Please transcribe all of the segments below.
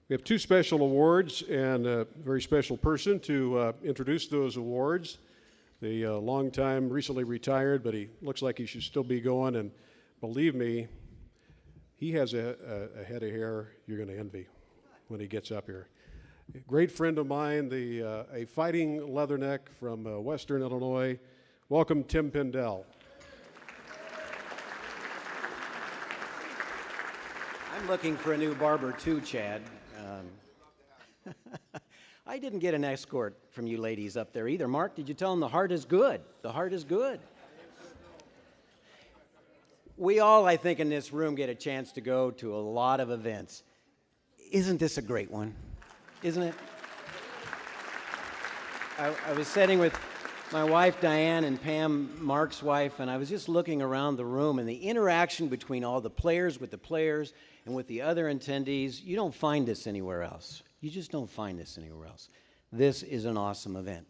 We have two special awards and a very special person to introduce those awards. The long time, recently retired, but he looks like he should still be going. And believe me, he has a head of hair you're going to envy when he gets up here. A great friend of mine, a fighting leatherneck from Western Illinois. Welcome, Tim Pendell. I'm looking for a new barber too, Chad. I didn't get an escort from you ladies up there either. Mark, did you tell them the heart is good? The heart is good. We all, I think, in this room get a chance to go to a lot of events. Isn't this a great one? Isn't it? I was sitting with my wife, Diane, and Pam, Mark's wife, and I was just looking around the room, and the interaction between all the players with the players and with the other attendees, you don't find this anywhere else. You just don't find this anywhere else. This is an awesome event.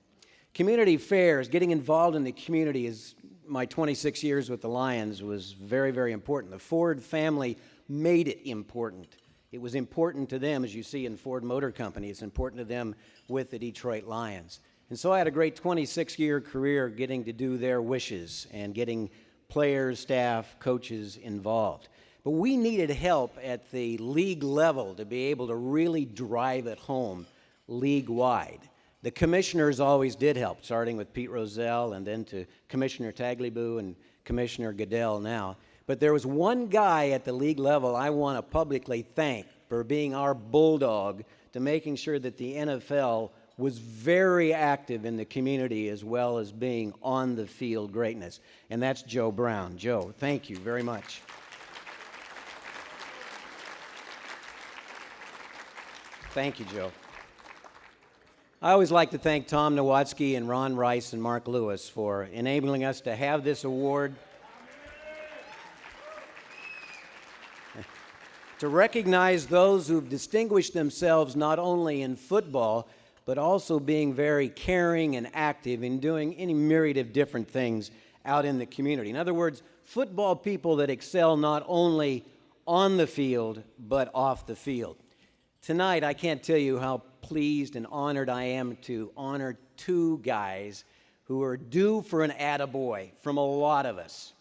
Community fairs, getting involved in the community is, my 26 years with the Lions was very, very important. The Ford family made it important. It was important to them, as you see in Ford Motor Company. It's important to them with the Detroit Lions. And so I had a great 26-year career getting to do their wishes and getting players, staff, coaches involved. But we needed help at the league level to be able to really drive it home league-wide. The commissioners always did help, starting with Pete Rozelle and then to Commissioner Tagliabue and Commissioner Goodell now. But there was one guy at the league level I want to publicly thank for being our bulldog to making sure that the NFL was very active in the community as well as being on-the-field greatness, and that's Joe Brown. Joe, thank you very much. Thank you, Joe. I always like to thank Tom Nowatzki and Ron Rice and Mark Lewis for enabling us to have this award to recognize those who've distinguished themselves not only in football, but also being very caring and active in doing any myriad of different things out in the community. In other words, football people that excel not only on the field, but off the field. Tonight, I can't tell you how pleased and honored I am to honor two guys who are due for an attaboy from a lot of us.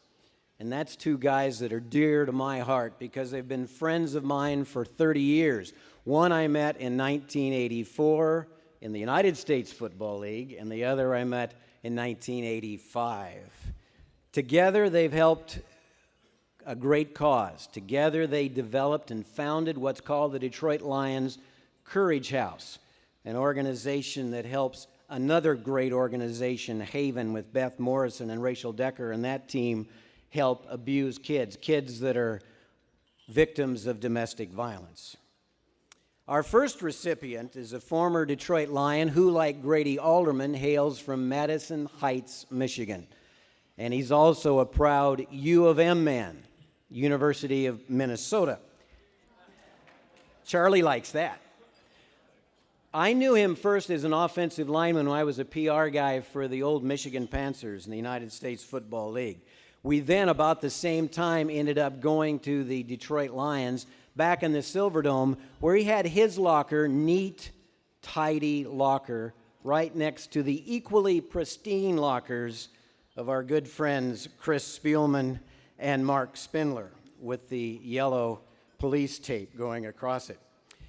And that's two guys that are dear to my heart because they've been friends of mine for 30 years. One I met in 1984 in the United States Football League, and the other I met in 1985. Together, they've helped a great cause. Together, they developed and founded what's called the Detroit Lions Courage House, an organization that helps another great organization, Haven, with Beth Morrison and Rachel Decker, and that team help abused kids that are victims of domestic violence. Our first recipient is a former Detroit Lion who, like Grady Alderman, hails from Madison Heights, Michigan. And he's also a proud U of M man, University of Minnesota. Charlie likes that. I knew him first as an offensive lineman when I was a PR guy for the old Michigan Panthers in the United States Football League. We then, about the same time, ended up going to the Detroit Lions back in the Silverdome, where he had his locker, neat, tidy locker, right next to the equally pristine lockers of our good friends Chris Spielman and Mark Spindler, with the yellow police tape going across it.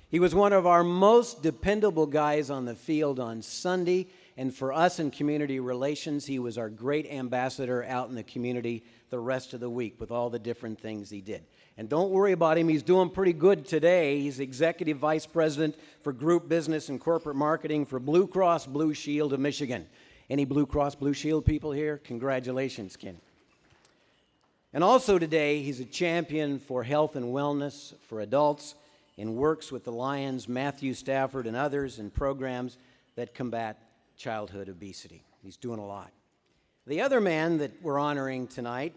He was one of our most dependable guys on the field on Sunday, and for us in community relations, he was our great ambassador out in the community the rest of the week with all the different things he did. And don't worry about him, he's doing pretty good today. He's Executive Vice President for Group Business and Corporate Marketing for Blue Cross Blue Shield of Michigan. Any Blue Cross Blue Shield people here? Congratulations, Ken. And also today, he's a champion for health and wellness for adults and works with the Lions, Matthew Stafford, and others in programs that combat childhood obesity. He's doing a lot. The other man that we're honoring tonight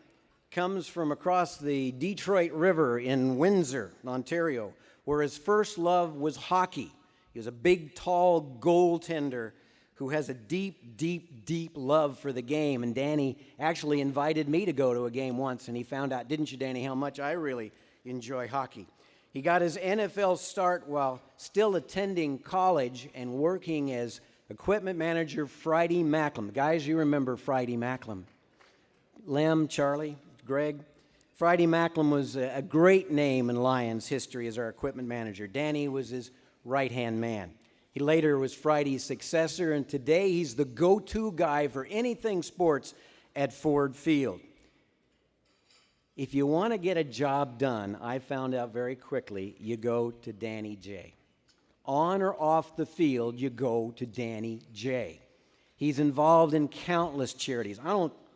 comes from across the Detroit River in Windsor, Ontario, where his first love was hockey. He was a big, tall goaltender who has a deep, deep, deep love for the game. And Danny actually invited me to go to a game once, and he found out, didn't you, Danny, how much I really enjoy hockey. He got his NFL start while still attending college and working as equipment manager Friday Macklem. Guys, you remember Friday Macklem. Lem, Charlie, Greg. Friday Macklem was a great name in Lions history as our equipment manager. Danny was his right-hand man. He later was Friday's successor, and today he's the go-to guy for anything sports at Ford Field. If you want to get a job done, I found out very quickly, you go to Danny J. On or off the field, you go to Danny J. He's involved in countless charities.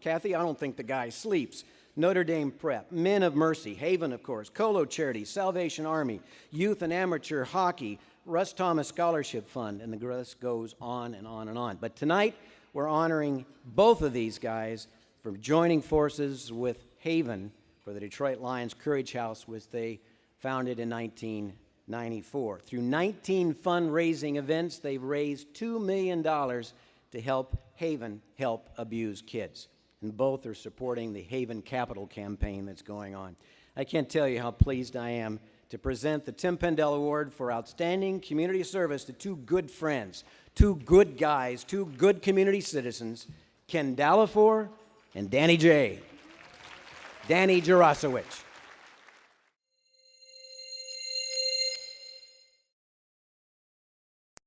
Kathy, I don't think the guy sleeps. Notre Dame Prep, Men of Mercy, Haven, of course, Colo Charities, Salvation Army, Youth and Amateur Hockey, Russ Thomas Scholarship Fund, and the list goes on and on and on. But tonight, we're honoring both of these guys for joining forces with Haven for the Detroit Lions Courage House, which they founded in 1994. Through 19 fundraising events, they've raised $2 million to help Haven help abused kids. And both are supporting the Haven Capital campaign that's going on. I can't tell you how pleased I am to present the Tim Pendell Award for Outstanding Community Service to two good friends, two good guys, two good community citizens, Ken Dallafor and Danny J. Danny Jarosowicz.